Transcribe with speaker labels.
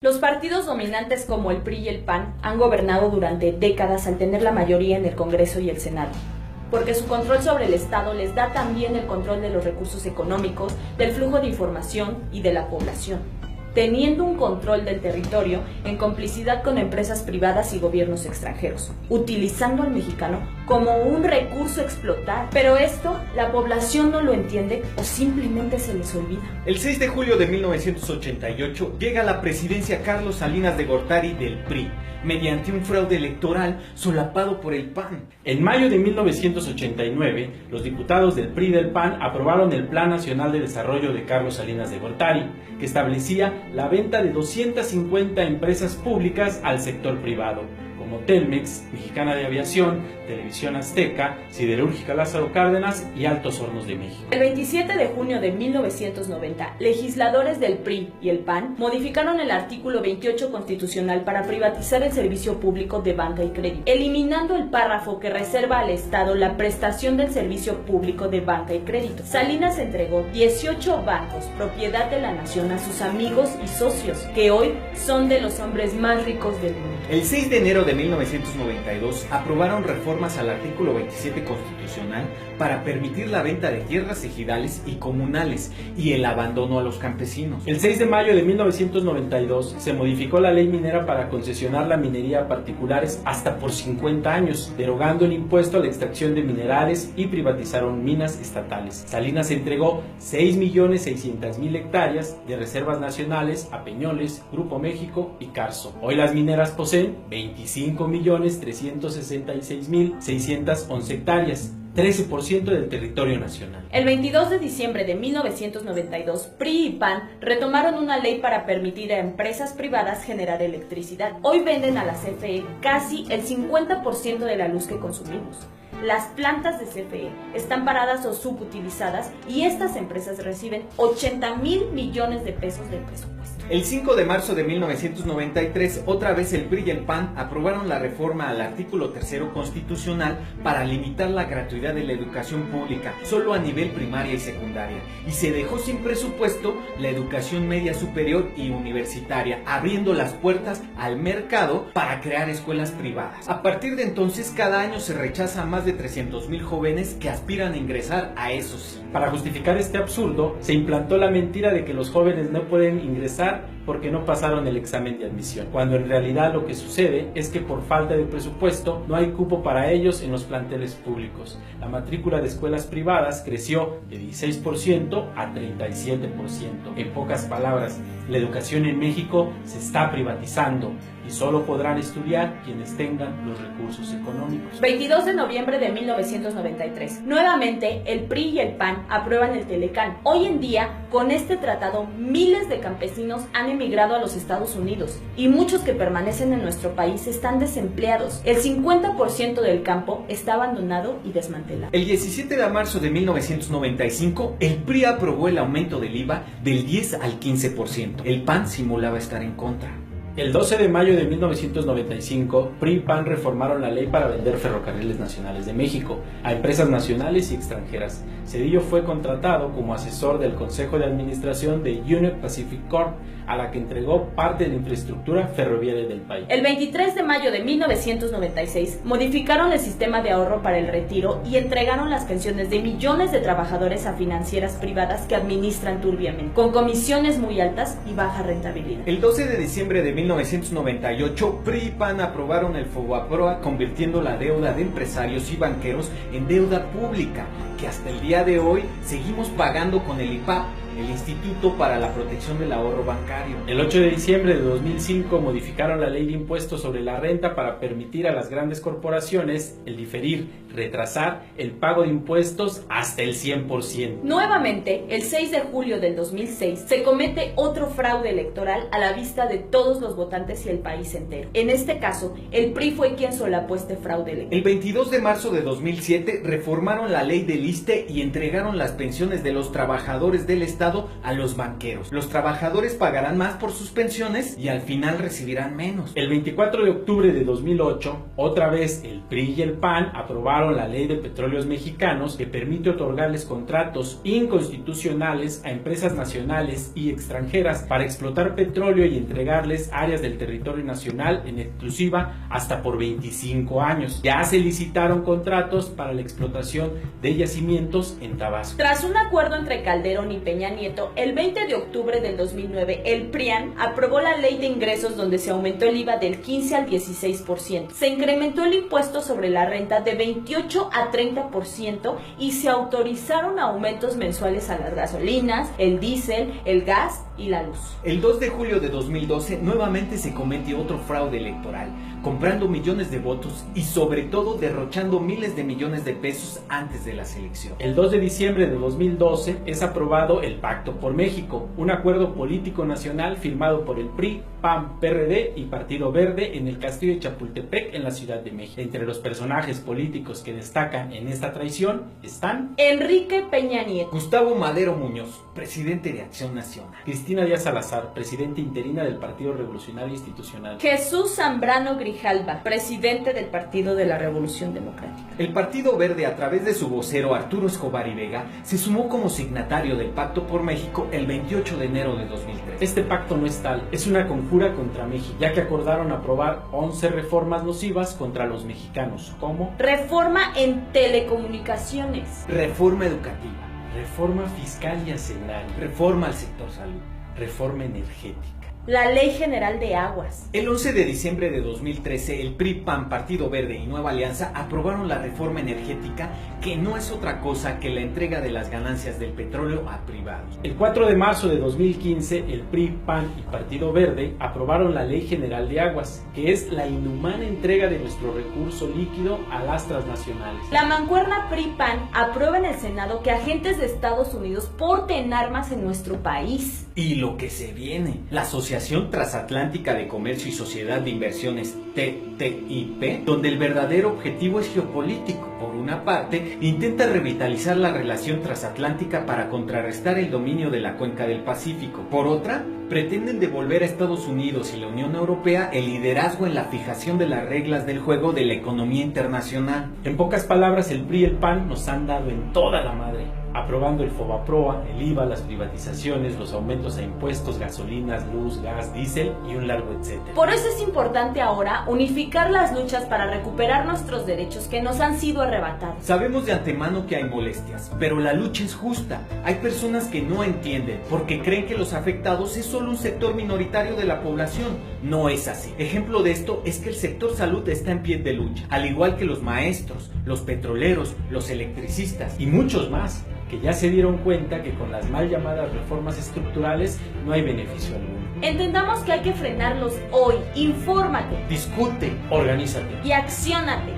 Speaker 1: Los partidos dominantes como el PRI y el PAN han gobernado durante décadas al tener la mayoría en el Congreso y el Senado, porque su control sobre el Estado les da también el control de los recursos económicos, del flujo de información y de la población, teniendo un control del territorio en complicidad con empresas privadas y gobiernos extranjeros, utilizando al mexicano como un recurso a explotar. Pero esto la población no lo entiende o simplemente se les olvida.
Speaker 2: El 6 de julio de 1988 llega a la presidencia Carlos Salinas de Gortari del PRI, mediante un fraude electoral solapado por el PAN.
Speaker 3: En mayo de 1989, los diputados del PRI y del PAN aprobaron el Plan Nacional de Desarrollo de Carlos Salinas de Gortari, que establecía la venta de 250 empresas públicas al sector privado, como Telmex, Mexicana de Aviación, Televisión Azteca, Siderúrgica Lázaro Cárdenas y Altos Hornos de México.
Speaker 1: El 27 de junio de 1990, legisladores del PRI y el PAN modificaron el artículo 28 constitucional para privatizar el servicio público de banca y crédito, eliminando el párrafo que reserva al Estado la prestación del servicio público de banca y crédito. Salinas entregó 18 bancos, propiedad de la nación, a sus amigos y socios, que hoy son de los hombres más ricos del mundo.
Speaker 2: El 6 de enero de 1992 aprobaron reformas al artículo 27 constitucional para permitir la venta de tierras ejidales y comunales y el abandono a los campesinos.
Speaker 3: El 6 de mayo de 1992 se modificó la ley minera para concesionar la minería a particulares hasta por 50 años, derogando el impuesto a la extracción de minerales y privatizaron minas estatales. Salinas entregó 6.600.000 hectáreas de reservas nacionales a Peñoles, Grupo México y Carso. Hoy las mineras poseen 25.366.611 hectáreas, 13% del territorio nacional.
Speaker 1: El 22 de diciembre de 1992, PRI y PAN retomaron una ley para permitir a empresas privadas generar electricidad. Hoy venden a la CFE casi el 50% de la luz que consumimos. Las plantas de CFE están paradas o subutilizadas y estas empresas reciben 80,000 millones de pesos del presupuesto.
Speaker 2: El 5 de marzo de 1993, otra vez el PRI y el PAN aprobaron la reforma al artículo 3 constitucional para limitar la gratuidad de la educación pública solo a nivel primaria y secundaria, y se dejó sin presupuesto la educación media superior y universitaria, abriendo las puertas al mercado para crear escuelas privadas. A partir de entonces, cada año se rechaza a más de 300,000 jóvenes que aspiran a ingresar a esos.
Speaker 3: Para justificar este absurdo, se implantó la mentira de que los jóvenes no pueden ingresar porque no pasaron el examen de admisión, cuando en realidad lo que sucede es que por falta de presupuesto no hay cupo para ellos en los planteles públicos. La matrícula de escuelas privadas creció de 16% a 37%. En pocas palabras, la educación en México se está privatizando y solo podrán estudiar quienes tengan los recursos económicos.
Speaker 1: 22 de noviembre de 1993. Nuevamente, el PRI y el PAN aprueban el Telecán. Hoy en día, con este tratado, miles de campesinos han emigrado a los Estados Unidos y muchos que permanecen en nuestro país están desempleados. El 50% del campo está abandonado y desmantelado.
Speaker 2: El 17 de marzo de 1995, el PRI aprobó el aumento del IVA del 10 al 15%. El PAN simulaba estar en contra.
Speaker 3: El 12 de mayo de 1995, PRI y PAN reformaron la ley para vender Ferrocarriles Nacionales de México a empresas nacionales y extranjeras. Cedillo fue contratado como asesor del Consejo de Administración de Union Pacific Corp, a la que entregó parte de la infraestructura ferroviaria del país.
Speaker 1: El 23 de mayo de 1996, modificaron el sistema de ahorro para el retiro y entregaron las pensiones de millones de trabajadores a financieras privadas que administran turbiamente, con comisiones muy altas y baja rentabilidad.
Speaker 2: El 12 de diciembre de 1998, PRI y PAN aprobaron el FOBAPROA, convirtiendo la deuda de empresarios y banqueros en deuda pública, que hasta el día de hoy seguimos pagando con el IPAP, el Instituto para la Protección del Ahorro Bancario.
Speaker 3: El 8 de diciembre de 2005 modificaron la ley de impuestos sobre la renta para permitir a las grandes corporaciones el diferir, retrasar el pago de impuestos hasta el 100%.
Speaker 1: Nuevamente, el 6 de julio del 2006, se comete otro fraude electoral a la vista de todos los votantes y el país entero. En este caso, el PRI fue quien solapó este fraude electoral.
Speaker 2: El 22 de marzo de 2007 reformaron la ley del ISSSTE y entregaron las pensiones de los trabajadores del Estado a los banqueros. Los trabajadores pagarán más por sus pensiones y al final recibirán menos.
Speaker 3: El 24 de octubre de 2008, otra vez el PRI y el PAN aprobaron la Ley de Petróleos Mexicanos que permite otorgarles contratos inconstitucionales a empresas nacionales y extranjeras para explotar petróleo y entregarles áreas del territorio nacional en exclusiva hasta por 25 años. Ya se licitaron contratos para la explotación de yacimientos en Tabasco.
Speaker 1: Tras un acuerdo entre Calderón y Peña Nieto, el 20 de octubre del 2009, el PRIAN aprobó la Ley de Ingresos donde se aumentó el IVA del 15 al 16%. Se incrementó el impuesto sobre la renta de 28 a 30% y se autorizaron aumentos mensuales a las gasolinas, el diésel, el gas y la luz.
Speaker 2: El 2 de julio de 2012 nuevamente se cometió otro fraude electoral, comprando millones de votos y sobre todo derrochando miles de millones de pesos antes de las elecciones.
Speaker 3: El 2 de diciembre de 2012 es aprobado el Pacto por México, un acuerdo político nacional firmado por el PRI, PAN, PRD y Partido Verde en el Castillo de Chapultepec en la Ciudad de México. Entre los personajes políticos que destacan en esta traición están
Speaker 1: Enrique Peña Nieto,
Speaker 2: Gustavo Madero Muñoz, presidente de Acción Nacional,
Speaker 3: Cristina Díaz Salazar, presidenta interina del Partido Revolucionario Institucional,
Speaker 1: Jesús Zambrano Grijalva, presidente del Partido de la Revolución Democrática.
Speaker 2: El Partido Verde, a través de su vocero Arturo Escobar y Vega, se sumó como signatario del Pacto por México el 28 de enero de 2003.
Speaker 3: Este pacto no es tal, es una conjura contra México, ya que acordaron aprobar 11 reformas nocivas contra los mexicanos, como
Speaker 1: Reforma en telecomunicaciones,
Speaker 2: Reforma educativa,
Speaker 3: reforma fiscal y hacendaria,
Speaker 2: reforma al sector salud,
Speaker 3: reforma energética.
Speaker 1: la Ley General de Aguas.
Speaker 2: El 11 de diciembre de 2013, el PRI, PAN, Partido Verde y Nueva Alianza aprobaron la reforma energética, que no es otra cosa que la entrega de las ganancias del petróleo a privados.
Speaker 3: El 4 de marzo de 2015, el PRI, PAN y Partido Verde aprobaron la Ley General de Aguas, que es la inhumana entrega de nuestro recurso líquido a las transnacionales.
Speaker 1: La mancuerna PRI-PAN aprueba en el Senado que agentes de Estados Unidos porten armas en nuestro país.
Speaker 2: Y lo que se viene, la Asociación Transatlántica de Comercio y Sociedad de Inversiones TTIP, donde el verdadero objetivo es geopolítico. Por una parte, intenta revitalizar la relación transatlántica para contrarrestar el dominio de la cuenca del Pacífico. Por otra, pretenden devolver a Estados Unidos y la Unión Europea el liderazgo en la fijación de las reglas del juego de la economía internacional.
Speaker 3: En pocas palabras, el PRI y el PAN nos han dado en toda la madre, aprobando el FOBAPROA, el IVA, las privatizaciones, los aumentos a impuestos, gasolinas, luz, gas, diésel y un largo etcétera.
Speaker 1: Por eso es importante ahora unificar las luchas para recuperar nuestros derechos que nos han sido arrebatados.
Speaker 2: Sabemos de antemano que hay molestias, pero la lucha es justa. Hay personas que no entienden porque creen que los afectados es solo un sector minoritario de la población. No es así. Ejemplo de esto es que el sector salud está en pie de lucha, al igual que los maestros, los petroleros, los electricistas
Speaker 3: y muchos más, que ya se dieron cuenta que con las mal llamadas reformas estructurales no hay beneficio alguno.
Speaker 1: Entendamos que hay que frenarlos hoy. Infórmate,
Speaker 2: discute,
Speaker 3: organízate
Speaker 1: y acciónate.